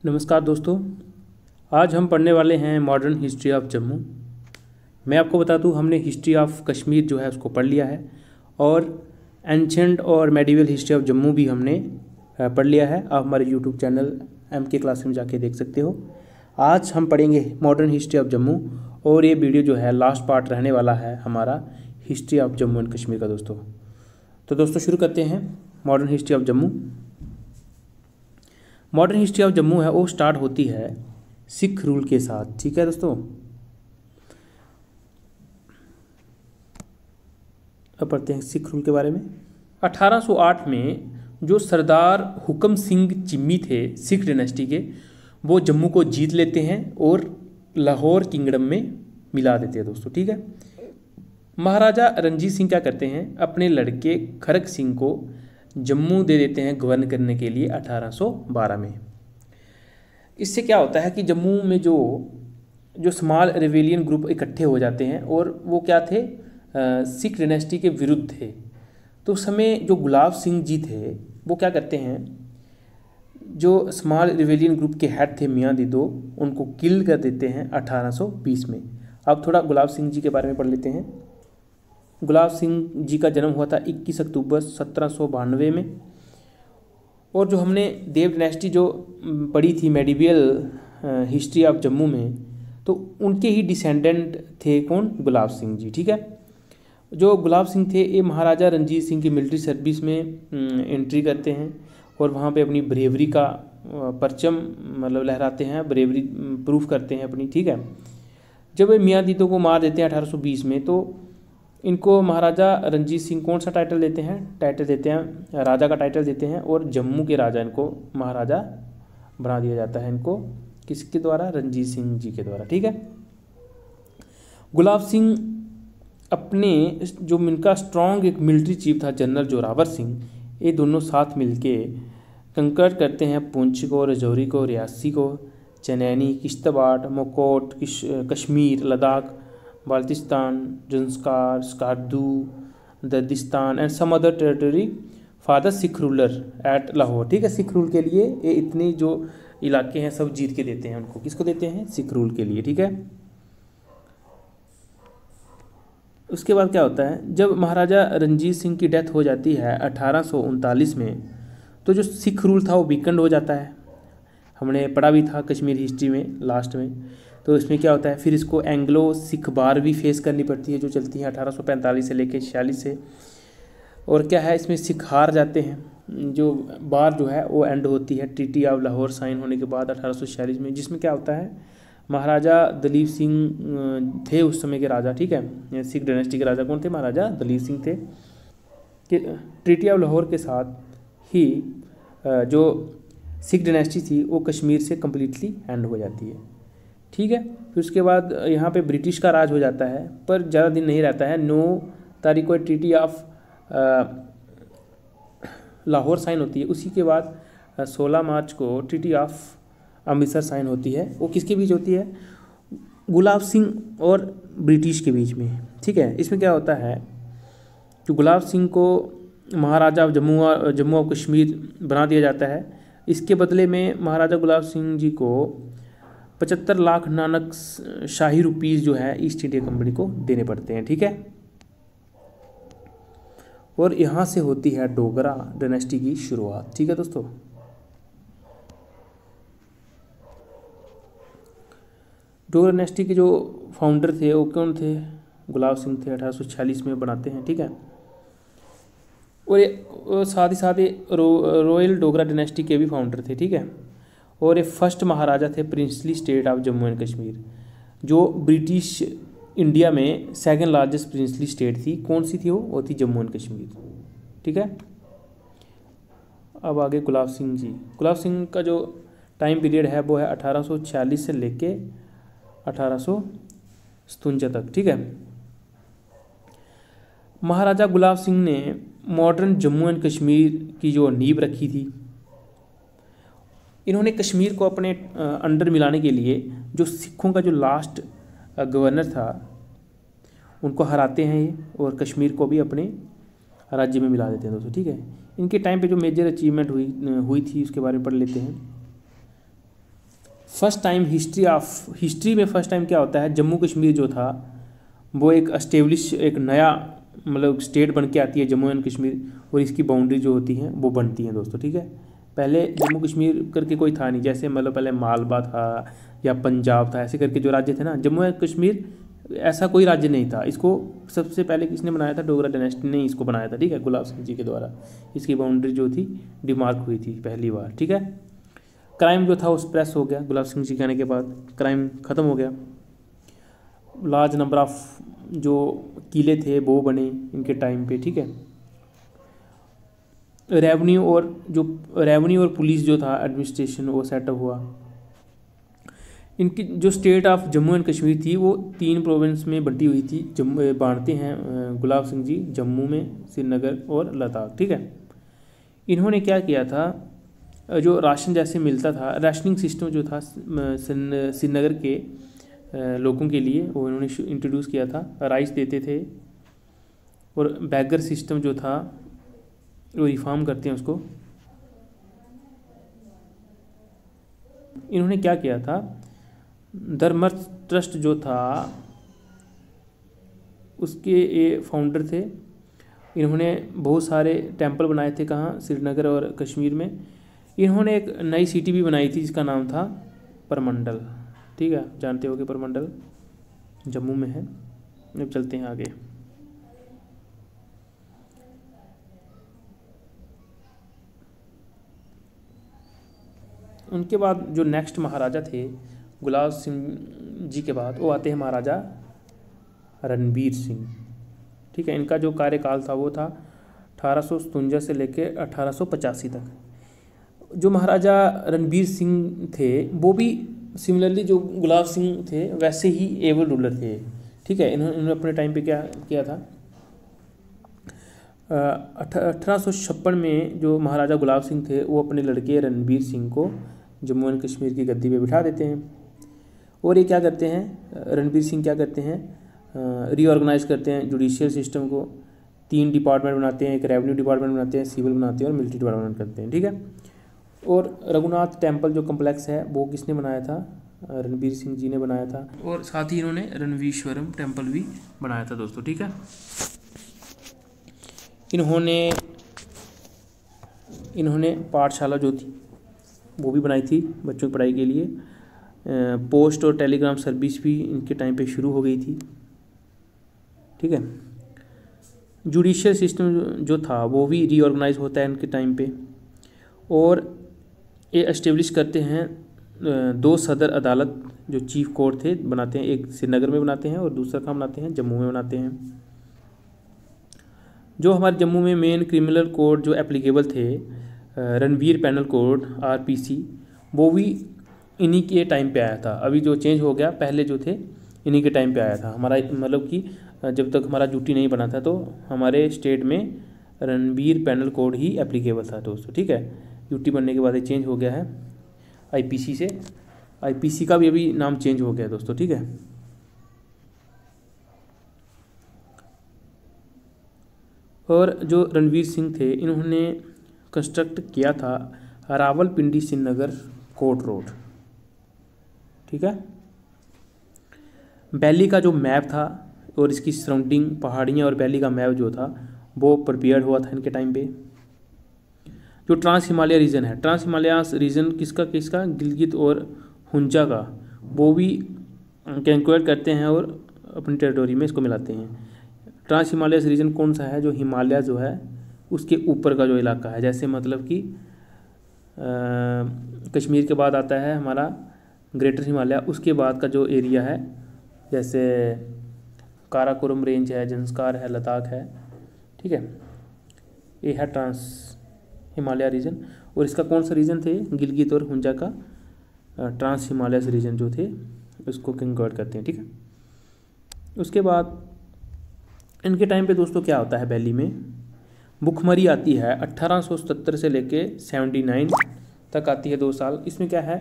नमस्कार दोस्तों। आज हम पढ़ने वाले हैं मॉडर्न हिस्ट्री ऑफ जम्मू। मैं आपको बता दूं, हमने हिस्ट्री ऑफ कश्मीर जो है उसको पढ़ लिया है और एंशेंट और मेडिवल हिस्ट्री ऑफ जम्मू भी हमने पढ़ लिया है। आप हमारे यूट्यूब चैनल MK क्लास में जाके देख सकते हो। आज हम पढ़ेंगे मॉडर्न हिस्ट्री ऑफ जम्मू और ये वीडियो जो है लास्ट पार्ट रहने वाला है हमारा history of Jammu and Kashmir का दोस्तों। तो दोस्तों शुरू करते हैं modern history of Jammu. Modern history of Jammu है वो स्टार्ट होती है सिख रूल के साथ। ठीक है दोस्तों, अब पढ़ते हैं सिख रूल के बारे में। 1808 में जो सरदार हुकम सिंह चिम्मी थे सिख डायनेस्टी के, वो जम्मू को जीत लेते हैं और लाहौर किंगडम में मिला देते हैं दोस्तों। ठीक है, महाराजा रणजीत सिंह क्या करते हैं, अपने लड़के खरक सिंह को जम्मू दे देते हैं गवर्न करने के लिए 1812 में। इससे क्या होता है कि जम्मू में जो स्मॉल रेवेलियन ग्रुप इकट्ठे हो जाते हैं और वो क्या थे, सिख डायनेस्टी के विरुद्ध थे। तो उस समय जो गुलाब सिंह जी थे वो क्या करते हैं, जो स्मॉल रेवेलियन ग्रुप के हेड थे मियाँ दीदो, उनको किल कर देते हैं 1820 में। अब थोड़ा गुलाब सिंह जी के बारे में पढ़ लेते हैं। गुलाब सिंह जी का जन्म हुआ था 21 अक्टूबर 1792 में। और जो हमने देव डायनेस्टी जो पढ़ी थी मेडिवल हिस्ट्री ऑफ जम्मू में, तो उनके ही डिसेंडेंट थे कौन, गुलाब सिंह जी। ठीक है, जो गुलाब सिंह थे ये महाराजा रणजीत सिंह की मिलिट्री सर्विस में एंट्री करते हैं और वहाँ पे अपनी ब्रेवरी का परचम मतलब लहराते हैं, ब्रेवरी प्रूफ करते हैं अपनी। ठीक है, जब मियाँ दीदो को मार देते हैं 1820 में, तो इनको महाराजा रणजीत सिंह कौन सा टाइटल देते हैं, टाइटल देते हैं राजा का टाइटल देते हैं और जम्मू के राजा इनको महाराजा बना दिया जाता है। इनको किसके द्वारा, रणजीत सिंह जी के द्वारा। ठीक है, गुलाब सिंह अपने जो इनका स्ट्रॉन्ग एक मिलिट्री चीफ था जनरल जोरावर सिंह, ये दोनों साथ मिलके कंकर करते हैं पुंछ को, रजौरी को, रियासी को, Chenani, Kishtwar, Mokot, Kashmir, Ladakh, Baltistan, Zanskar, Skardu, Dardistan and some other territory for the Sikh ruler at Lahore. ठीक है, सिख रूल के लिए ये इतने जो इलाके हैं सब जीत के देते हैं उनको। किसको देते हैं, सिख रूल के लिए। ठीक है, उसके बाद क्या होता है, जब महाराजा रणजीत सिंह की डेथ हो जाती है 1839 में, तो जो सिख रूल था वो वीकेंड हो जाता है। हमने पढ़ा भी था कश्मीर हिस्ट्री में लास्ट में। तो इसमें क्या होता है, फिर इसको एंग्लो सिख बार भी फेस करनी पड़ती है जो चलती है 1845 से लेकर 46 से। और क्या है, इसमें सिख हार जाते हैं। जो बार जो है वो एंड होती है ट्रीटी ऑफ लाहौर साइन होने के बाद 1846 में, जिसमें क्या होता है, महाराजा दलीप सिंह थे उस समय के राजा। ठीक है, सिख डायनेस्टी के राजा कौन थे, महाराजा दलीप सिंह थे। कि ट्रीटी ऑफ लाहौर के साथ ही जो सिख डायनेस्टी थी वो कश्मीर से कम्प्लीटली एंड हो जाती है। ठीक है, फिर उसके बाद यहाँ पे ब्रिटिश का राज हो जाता है, पर ज़्यादा दिन नहीं रहता है। 9 तारीख को ट्रीटी ऑफ लाहौर साइन होती है। उसी के बाद 16 मार्च को ट्रीटी ऑफ अमृतसर साइन होती है। वो किसके बीच होती है, गुलाब सिंह और ब्रिटिश के बीच में। ठीक है, इसमें क्या होता है कि गुलाब सिंह को महाराजा जम्मू और कश्मीर बना दिया जाता है। इसके बदले में महाराजा गुलाब सिंह जी को 75 लाख नानक शाही रुपीज़ जो है ईस्ट इंडिया कंपनी को देने पड़ते हैं। ठीक है, और यहाँ से होती है डोगरा डायनेस्टी की शुरुआत। ठीक है दोस्तों, डोगरा डायनेस्टी के जो फाउंडर थे वो कौन थे, गुलाब सिंह थे। 1846 में बनाते हैं। ठीक है, और साथ ही साथ रॉयल डोगरा डायनेस्टी के भी फाउंडर थे। ठीक है, और ये फर्स्ट महाराजा थे princely state of Jammu and Kashmir. जो ब्रिटिश इंडिया में सेकंड लार्जेस्ट प्रिंसली स्टेट थी, कौन सी थी वो थी जम्मू एंड कश्मीर। ठीक है, अब आगे गुलाब सिंह जी। गुलाब सिंह का जो टाइम पीरियड है वो है 1846 से लेके 1857 तक। ठीक है, महाराजा गुलाब सिंह ने मॉडर्न जम्मू एंड कश्मीर की जो नींव रखी थी। इन्होंने कश्मीर को अपने अंडर मिलाने के लिए जो सिखों का जो लास्ट गवर्नर था उनको हराते हैं ये, और कश्मीर को भी अपने राज्य में मिला देते हैं दोस्तों। ठीक है, इनके टाइम पे जो मेजर अचीवमेंट हुई थी उसके बारे में पढ़ लेते हैं। फर्स्ट टाइम हिस्ट्री में फर्स्ट टाइम क्या होता है, जम्मू कश्मीर जो था वो एक एस्टेब्लिश, एक नया मतलब स्टेट बन के आती है जम्मू एंड कश्मीर, और इसकी बाउंड्री जो होती हैं वो बनती हैं दोस्तों, ठीक है। पहले जम्मू कश्मीर करके कोई था नहीं, जैसे मतलब पहले मालवा था या पंजाब था, ऐसे करके जो राज्य थे ना, जम्मू एंड कश्मीर ऐसा कोई राज्य नहीं था। इसको सबसे पहले किसने बनाया था, डोगरा डायनेस्टी ने इसको बनाया था, ठीक है, गुलाब सिंह जी के द्वारा इसकी बाउंड्री जो थी डिमार्क हुई थी पहली बार, ठीक है। क्राइम जो था वो सप्रेस हो गया, गुलाब सिंह जी के आने के बाद क्राइम ख़त्म हो गया। लार्ज नंबर ऑफ जो किले थे वो बने इनके टाइम पे, ठीक है। रेवेन्यू और पुलिस जो था एडमिनिस्ट्रेशन वो सेटअप हुआ। इनकी जो state of Jammu and Kashmir थी वो 3 प्रोविंस में बंटी हुई थी। बांटते हैं गुलाब सिंह जी जम्मू में, श्रीनगर और लद्दाख, ठीक है। इन्होंने क्या किया था, जो राशन जैसे मिलता था, राशनिंग सिस्टम जो था श्रीनगर के लोगों के लिए वो इन्होंने इंट्रोड्यूस किया था। राइस देते थे, और बैगर सिस्टम जो था वो रिफॉर्म करते हैं उसको। इन्होंने क्या किया था, धर्मर्थ ट्रस्ट जो था उसके ये फाउंडर थे। इन्होंने बहुत सारे टेंपल बनाए थे, कहाँ, श्रीनगर और कश्मीर में। इन्होंने एक नई सिटी भी बनाई थी जिसका नाम था परमंडल, ठीक है, जानते हो कि परमंडल जम्मू में है। अब चलते हैं आगे। उनके बाद जो नेक्स्ट महाराजा थे गुलाब सिंह जी के बाद, वो आते हैं महाराजा रणबीर सिंह, ठीक है। इनका जो कार्यकाल था वो था 1857 से लेकर 1885 तक। जो महाराजा रणबीर सिंह थे वो भी सिमिलरली जो गुलाब सिंह थे वैसे ही एबल रूलर थे, ठीक है। इन्होंने अपने टाइम पे क्या किया था, 1856 में जो महाराजा गुलाब सिंह थे वो अपने लड़के रणबीर सिंह को जम्मू एंड कश्मीर की गद्दी पे बिठा देते हैं। और ये क्या करते हैं, रणबीर सिंह क्या करते हैं, रीऑर्गेनाइज करते हैं जुडिशियल सिस्टम को। 3 डिपार्टमेंट बनाते हैं, एक रेवेन्यू डिपार्टमेंट बनाते हैं, सिविल बनाते हैं और मिलिट्री डिपार्टमेंट करते हैं, ठीक है। और रघुनाथ टेम्पल जो कम्प्लेक्स है वो किसने बनाया था, रणबीर सिंह जी ने बनाया था। और साथ ही इन्होंने रणवीश्वरम टेम्पल भी बनाया था दोस्तों, ठीक है। इन्होंने पाठशाला जो थी वो भी बनाई थी बच्चों की पढ़ाई के लिए। पोस्ट और टेलीग्राम सर्विस भी इनके टाइम पे शुरू हो गई थी, ठीक है। जुडिशियल सिस्टम जो था वो भी रीऑर्गेनाइज होता है इनके टाइम पे। और ये एस्टेब्लिश करते हैं 2 सदर अदालत जो चीफ कोर्ट थे बनाते हैं, एक श्रीनगर में बनाते हैं और दूसरा काम बनाते हैं जम्मू में बनाते हैं। जो हमारे जम्मू में मेन क्रिमिनल कोड जो एप्लीकेबल थे, रणवीर पेनल कोड RPC, वो भी इन्हीं के टाइम पे आया था। अभी जो चेंज हो गया, पहले जो थे इन्हीं के टाइम पे आया था। हमारा मतलब कि जब तक हमारा यूटी नहीं बना था तो हमारे स्टेट में रणवीर पेनल कोड ही एप्लीकेबल था दोस्तों, ठीक है। यूटी बनने के बाद ये चेंज हो गया है IPC से, IPC का भी अभी नाम चेंज हो गया है दोस्तों, ठीक है। और जो रणवीर सिंह थे इन्होंने कंस्ट्रक्ट किया था रावलपिंडी श्रीनगर कोट रोड, ठीक है। वैली का जो मैप था और इसकी सराउंडिंग पहाड़ियाँ और वैली का मैप जो था वो प्रिपेयर हुआ था इनके टाइम पे। जो ट्रांस हिमालय रीजन है, ट्रांस हिमालय रीजन किसका गिलगित और हुंजा का, वो भी कैलकुलेट करते हैं और अपनी टेरिटोरी में इसको मिलाते हैं। ट्रांस हिमालय रीजन कौन सा है, जो हिमालय जो है उसके ऊपर का जो इलाका है, जैसे मतलब कि कश्मीर के बाद आता है हमारा ग्रेटर हिमालय, उसके बाद का जो एरिया है जैसे काराकोरम रेंज है, जंस्कार है, लद्दाख है, ठीक है। ये है ट्रांस हिमालय रीजन। और इसका कौन सा रीजन थे, गिलगित और हुंजा का ट्रांस हिमालय रीजन जो थे उसको कंवर्ट करते हैं, ठीक है। उसके बाद इनके टाइम पे दोस्तों क्या होता है, वैली में भुखमरी आती है 1877 से लेके 79 तक आती है, 2 साल। इसमें क्या है,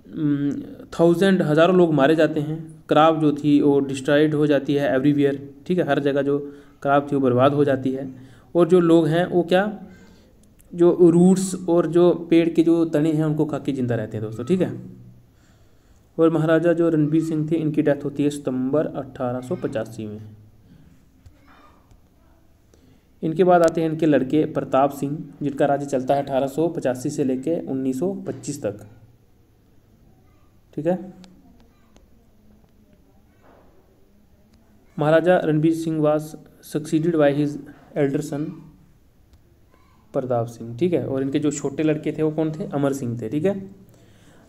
हज़ारों लोग मारे जाते हैं। क्रॉप जो थी वो डिस्ट्रॉयड हो जाती है एवरीवेयर, ठीक है। हर जगह जो क्रॉप थी वो बर्बाद हो जाती है। और जो लोग हैं वो क्या, जो रूट्स और जो पेड़ के जो तने हैं उनको खा के जिंदा रहते हैं दोस्तों, ठीक है। और महाराजा जो रणबीर सिंह थे, इनकी डेथ होती है सितंबर 1885 में। इनके बाद आते हैं इनके लड़के प्रताप सिंह, जिनका राज्य चलता है 1885 से लेके 1925 तक। ठीक है। Maharaja Ranbir Singh was succeeded by his elder son Pratap Singh. ठीक है। और इनके जो छोटे लड़के थे वो कौन थे? अमर सिंह थे। ठीक है।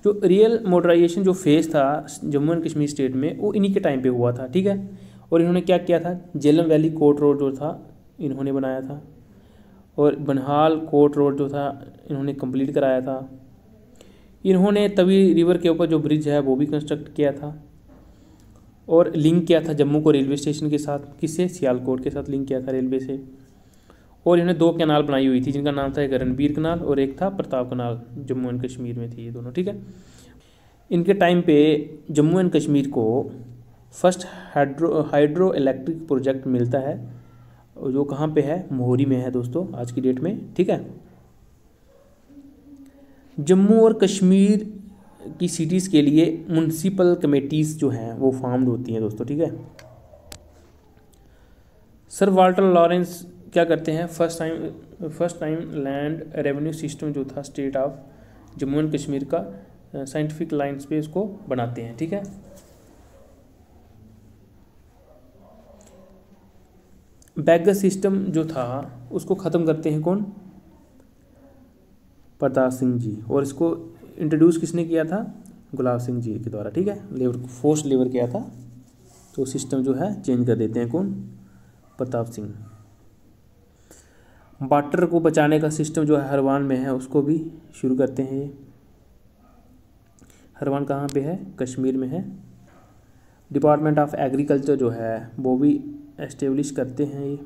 जो रियल मॉडर्नाइजेशन जो फेज था जम्मू एंड कश्मीर स्टेट में, वो इन्हीं के टाइम पे हुआ था। ठीक है। और इन्होंने क्या किया था? झेलम वैली कोर्ट रोड जो था इन्होंने बनाया था, और बनहाल कोर्ट रोड जो था इन्होंने कंप्लीट कराया था। इन्होंने तवी रिवर के ऊपर जो ब्रिज है वो भी कंस्ट्रक्ट किया था, और लिंक किया था जम्मू को रेलवे स्टेशन के साथ। किससे? सियालकोट के साथ लिंक किया था रेलवे से। और इन्होंने 2 कैनाल बनाई हुई थी, जिनका नाम था एक रणबीर कनाल और एक था प्रताप कनाल। जम्मू एंड कश्मीर में थी ये दोनों। ठीक है। इनके टाइम पे जम्मू एंड कश्मीर को फर्स्ट हाइड्रो इलेक्ट्रिक प्रोजेक्ट मिलता है, जो कहाँ पे है? मोहरी में है दोस्तों आज की डेट में। ठीक है। जम्मू और कश्मीर की सिटीज़ के लिए म्युनिसिपल कमेटीज़ जो हैं वो फॉर्म्ड होती हैं दोस्तों। ठीक है। सर वाल्टर लॉरेंस क्या करते हैं? First time land revenue system जो था state of Jammu and Kashmir का साइंटिफिक लाइन्स पे इसको बनाते हैं। ठीक है। बैगर सिस्टम जो था उसको ख़त्म करते हैं कौन? प्रताप सिंह जी। और इसको इंट्रोड्यूस किसने किया था? गुलाब सिंह जी के द्वारा। ठीक है। लेबर फोर्स लेबर किया था, तो सिस्टम जो है चेंज कर देते हैं कौन? प्रताप सिंह। वाटर को बचाने का सिस्टम जो है हरवान में है, उसको भी शुरू करते हैं ये। हरवान कहाँ पे है? कश्मीर में है। डिपार्टमेंट ऑफ एग्रीकल्चर जो है वो भी एस्टेब्लिश करते हैं ये।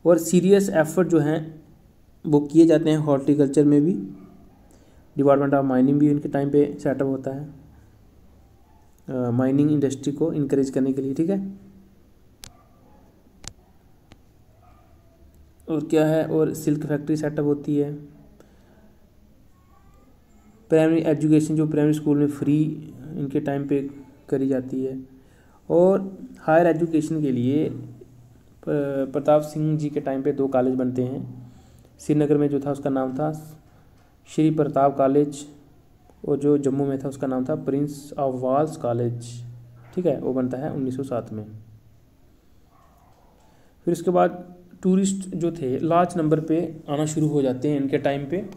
और सीरियस एफर्ट जो हैं वो किए जाते हैं हॉर्टिकल्चर में भी। डिपार्टमेंट ऑफ माइनिंग भी इनके टाइम पे सेटअप होता है, माइनिंग इंडस्ट्री को इनकरेज करने के लिए। ठीक है। और क्या है? और सिल्क फैक्ट्री सेटअप होती है। प्राइमरी एजुकेशन जो प्राइमरी स्कूल में फ्री इनके टाइम पे करी जाती है। और हायर एजुकेशन के लिए प्रताप सिंह जी के टाइम पे 2 कॉलेज बनते हैं। श्रीनगर में जो था उसका नाम था श्री प्रताप कॉलेज, और जो जम्मू में था उसका नाम था प्रिंस ऑफ वाल्स कॉलेज। ठीक है। वो बनता है 1907 में। फिर उसके बाद टूरिस्ट जो थे लार्ज नंबर पे आना शुरू हो जाते हैं इनके टाइम पे।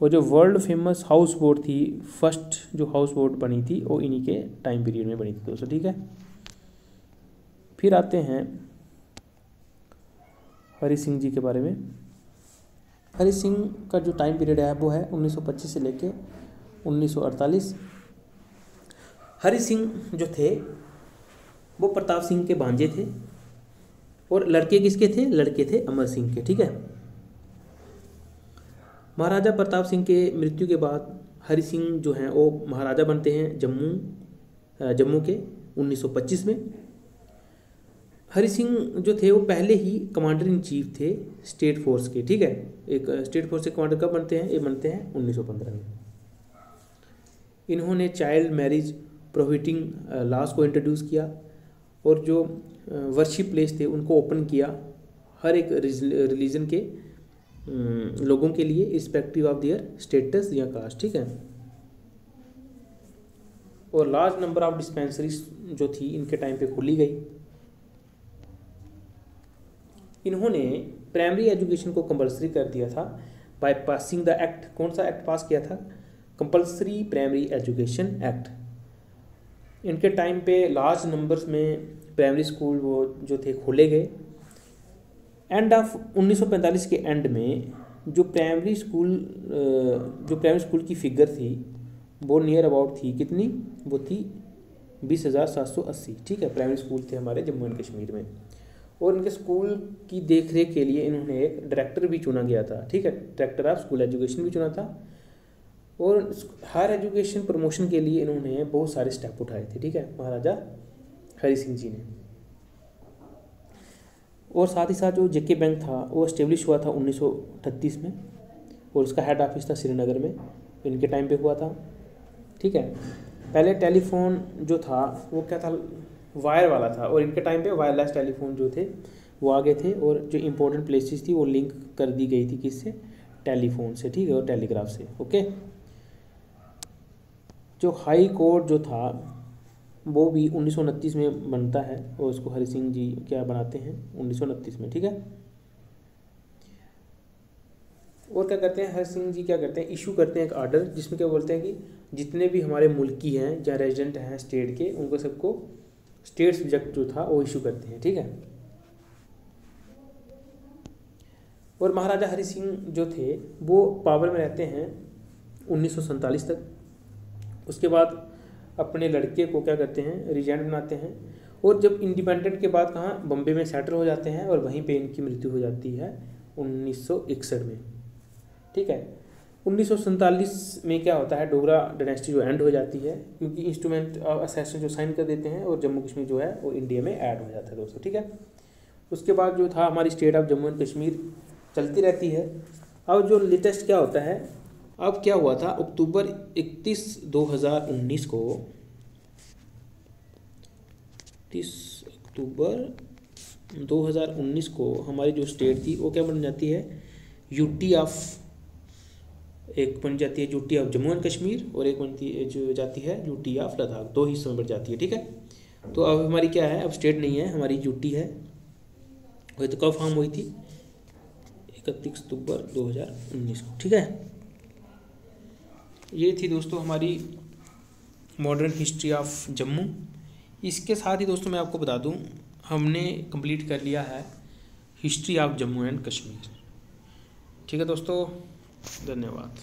और जो वर्ल्ड फेमस हाउस बोट थी, फर्स्ट जो हाउस बोट बनी थी वो इन्हीं के टाइम पीरियड में बनी थी दोस्तों। ठीक है। फिर आते हैं हरि सिंह जी के बारे में। हरि सिंह का जो टाइम पीरियड है वो है 1925 से लेके 1948। हरि सिंह जो थे वो प्रताप सिंह के भांजे थे, और लड़के किसके थे? लड़के थे अमर सिंह के। ठीक है। महाराजा प्रताप सिंह के मृत्यु के बाद हरि सिंह जो हैं वो महाराजा बनते हैं जम्मू के 1925 में। हरि सिंह जो थे वो पहले ही कमांडर इन चीफ थे स्टेट फोर्स के। ठीक है। एक स्टेट फोर्स के कमांडर कब बनते हैं? ये बनते हैं 1915 में। इन्होंने चाइल्ड मैरिज प्रोहिबिटिंग लॉज को इंट्रोड्यूस किया, और जो वर्शिप प्लेस थे उनको ओपन किया हर एक रिलीजन के लोगों के लिए, रिस्पेक्टिव ऑफ देयर स्टेटस या कास्ट। ठीक है। और लार्ज नंबर ऑफ डिस्पेंसरीज जो थी इनके टाइम पे खोली गई। इन्होंने प्राइमरी एजुकेशन को कंपलसरी कर दिया था बाय पासिंग द एक्ट। कौन सा एक्ट पास किया था? Compulsory primary education act. इनके टाइम पे लार्ज नंबर्स में प्राइमरी स्कूल वो जो थे खोले गए। एंड ऑफ 1945 के एंड में जो प्राइमरी स्कूल की फिगर थी वो नियर अबाउट थी कितनी? वो थी 20,780। ठीक है। प्राइमरी स्कूल थे हमारे जम्मू एंड कश्मीर में। और इनके स्कूल की देखरेख के लिए इन्होंने एक डायरेक्टर भी चुना गया था। ठीक है। डायरेक्टर ऑफ स्कूल एजुकेशन भी चुना था। और हायर एजुकेशन प्रमोशन के लिए इन्होंने बहुत सारे स्टेप उठाए थे। ठीक है। महाराजा हरि सिंह जी ने। और साथ ही साथ जो जेके बैंक था वो इस्टेब्लिश हुआ था 1938 में, और उसका हेड ऑफिस था श्रीनगर में, इनके टाइम पे हुआ था। ठीक है। पहले टेलीफोन जो था वो क्या था, वायर वाला था, और इनके टाइम पे वायरलेस टेलीफोन जो थे वो आ गए थे, और जो इंपॉर्टेंट प्लेसेस थी वो लिंक कर दी गई थी किससे, टेलीफोन से, ठीक है, और टेलीग्राफ से। ओके, जो हाई कोर्ट जो था वो भी 1929 में बनता है, और उसको हरि सिंह जी क्या बनाते हैं 1929 में, ठीक है। और क्या करते हैं, हरि सिंह जी क्या करते हैं, इशू करते हैं एक आर्डर, जिसमें क्या बोलते हैं कि जितने भी हमारे मुल्की हैं या रेजिडेंट हैं स्टेट के, उनको सबको स्टेट सब्जेक्ट जो था वो इशू करते हैं, ठीक है। और महाराजा हरि सिंह जो थे वो पावर में रहते हैं 1947 तक। उसके बाद अपने लड़के को क्या करते हैं, रीजेंट बनाते हैं, और जब इंडिपेंडेंट के बाद कहाँ, बम्बे में सेटल हो जाते हैं, और वहीं पे इनकी मृत्यु हो जाती है 1961 में, ठीक है। 1947 में क्या होता है, डोगरा डायनेस्टी जो एंड हो जाती है, क्योंकि इंस्ट्रूमेंट ऑफ असेसन जो साइन कर देते हैं, और जम्मू कश्मीर जो है वो इंडिया में ऐड हो जाता है दोस्तों, ठीक है। उसके बाद जो था हमारी state of Jammu and Kashmir चलती रहती है। अब जो लेटेस्ट क्या होता है, अब क्या हुआ था, अक्टूबर 31 2019 को, 30 अक्टूबर 2019 को हमारी जो स्टेट थी वो क्या बन जाती है, यूटी ऑफ, एक बन जाती है UT of Jammu and Kashmir, और एक बनती है जो जाती है यूटी ऑफ लद्दाख, 2 हिस्सों में बढ़ जाती है, ठीक है। तो अब हमारी क्या है, अब स्टेट नहीं है, हमारी यूटी है। वही तो कब फॉर्म हुई थी, 31 अक्टूबर 2019 को, ठीक है। ये थी दोस्तों हमारी मॉडर्न हिस्ट्री ऑफ जम्मू। इसके साथ ही दोस्तों मैं आपको बता दूं, हमने कंप्लीट कर लिया है history of Jammu and Kashmir, ठीक है दोस्तों, धन्यवाद।